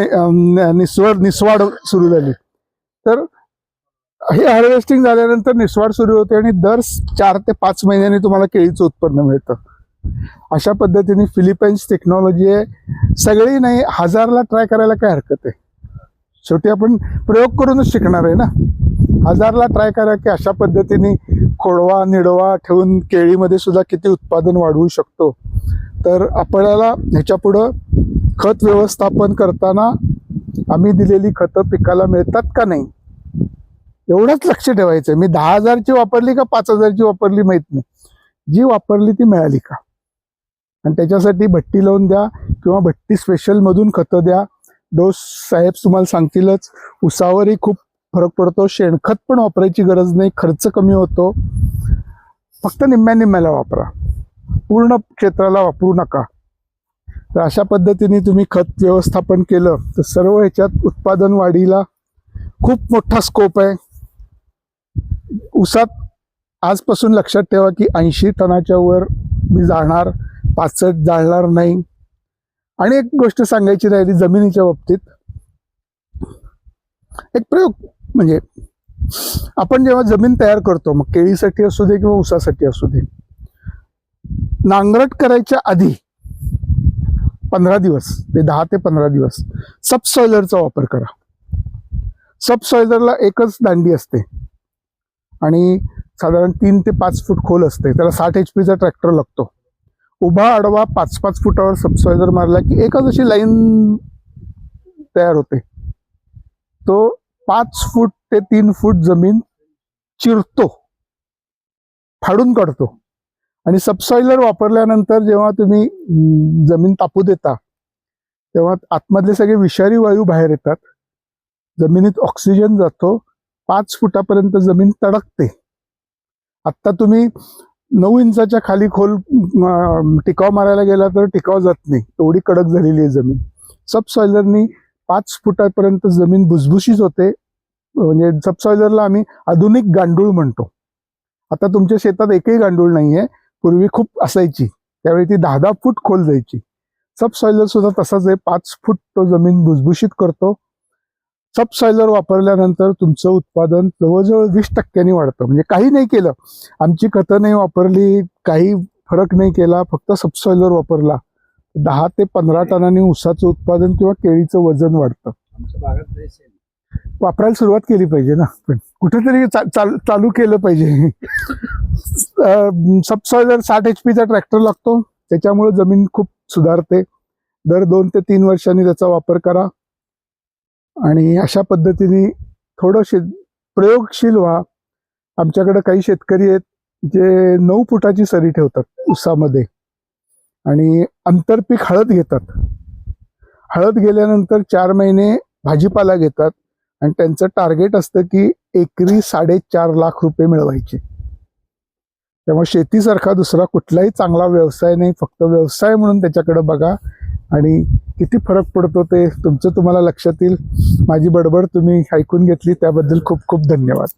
[SPEAKER 1] निस्वाड सुरू झाली. तर हे हार्वेस्टिंग झाल्यानंतर निस्वाड सुरू होते आणि दर 4 ते 5 महिन्यांनी तुम्हाला केळीचं उत्पन्न मिळतं. अशा पद्धतीने फिलिपाईन्स टेक्नॉलॉजी आहे. सगळी नाही, 1000ला ट्राय करायला काय हरकत आहे. शेवटी आपण प्रयोग करूनच शिकणार आहे ना. 1000ला ट्राय करा की अशा पद्धतीने खोडवा निडवा ठेवून केळीमध्ये सुद्धा किती उत्पादन वाढवू शकतो. तर आपल्याला ह्याच्या पुढं खत व्यवस्थापन करताना आम्ही दिलेली खतं पिकाला मिळतात का नाही एवढंच लक्ष ठेवायचं. मी 10,000ची वापरली का 5,000ची वापरली माहित नाही, जी वापरली ती मिळाली का. आणि त्याच्यासाठी भट्टी लावून द्या किंवा भट्टी स्पेशल मधून खतं द्या. डोस साहेब तुम्हाला सांगतीलच. उसावरही खूप फरक पडतो. शेणखत पण वापरायची गरज नाही, खर्च कमी होतो. फक्त निम्म्याला वापरा, पूर्ण क्षेत्राला वापरू नका. तर अशा पद्धतीने तुम्ही खत व्यवस्थापन केलं तर सर्व ह्याच्यात उत्पादन वाढीला खूप मोठा स्कोप आहे. ऊसात आजपासून लक्षात ठेवा की 80 टनाच्या वर मी जाणार, 65 जाणार नाही. आणि एक गोष्ट सांगायची राहिली जमिनीच्या बाबतीत. एक प्रयोग म्हणजे आपण जेव्हा जमीन तयार करतो, मग केळीसाठी असू दे किंवा ऊसासाठी असू दे, नांगरट करायच्या आधी 15 दिवस ते 10 ते 15 दिवस सबसॉयलरचा वापर करा. सबसॉयलरला एकच दांडी असते आणि साधारण 3 ते 5 फूट खोल असते. त्याला 60 HP चा ट्रॅक्टर लागतो. उभा आडवा 5-5 फुटावर सबसॉयलर मारला की एकच अशी लाईन तयार होते. तो 5 फूट ते 3 फूट जमीन चिरतो, फाडून काढतो. आणि सबसॉइलर वापरल्यानंतर जेव्हा तुम्ही जमीन तापू देता तेव्हा आतमधले सगळे विषारी वायू बाहेर येतात, जमिनीत ऑक्सिजन जातो, 5 फुटापर्यंत जमीन तडकते. आत्ता तुम्ही 9 इंचाच्या खाली खोल टिकाव मारायला गेला तर टिकाव जात नाही, एवढी कडक झालेली आहे जमीन. सबसॉइलरनी 5 फुटापर्यंत जमीन भुसभुशीत होते. म्हणजे सबसॉइलरला आम्ही आधुनिक गांडूळ म्हणतो. आता तुमच्या शेतात एकही गांडूळ नाहीये, पूर्वी खूप असायची, त्यावेळी ती 10-10 फूट खोल जायची. सबसॉइलर सुद्धा तसाच आहे, 5 फूट तो जमीन भुसभुशीत करतो. सबसॉइलर वापरल्यानंतर तुमचं उत्पादन जवळजवळ 20% वाढतं. म्हणजे काही नाही केलं, आमची खतं नाही वापरली, काही फरक नाही केला, फक्त सबसॉइलर वापरला, 10 ते 15 टनांनी ऊसाचं उत्पादन किंवा केळीचं वजन वाढतं.
[SPEAKER 2] आमच्या भागात लय शेण.
[SPEAKER 1] वापरायला सुरुवात केली पाहिजे ना, पण कुठेतरी चालू केलं पाहिजे. सबसॉइलर 60 HP चा ट्रॅक्टर लागतो, त्याच्यामुळे जमीन खूप सुधारते. दर 2 ते 3 वर्षांनी त्याचा वापर करा आणि अशा पद्धतीने थोडं प्रयोगशील व्हा. आमच्याकडे काही शेतकरी आहेत जे 9 फुटाची सरी ठेवतात ऊसामध्ये आणि आंतरपीक हळद घेतात. हळद गेल्यानंतर 4 महिने भाजीपाला घेतात आणि त्यांचं टार्गेट असतं की एकरी 4.5 लाख रुपये मिळवायचे. त्यामुळे शेतीसारखा दुसरा कुठलाही चांगला व्यवसाय नाही, फक्त व्यवसाय म्हणून त्याच्याकडे बघा आणि किती फरक पडतो ते तुमचं तुम्हाला लक्षात येईल. माझी बडबड तुम्ही ऐकून घेतली त्याबद्दल खूप खूप धन्यवाद.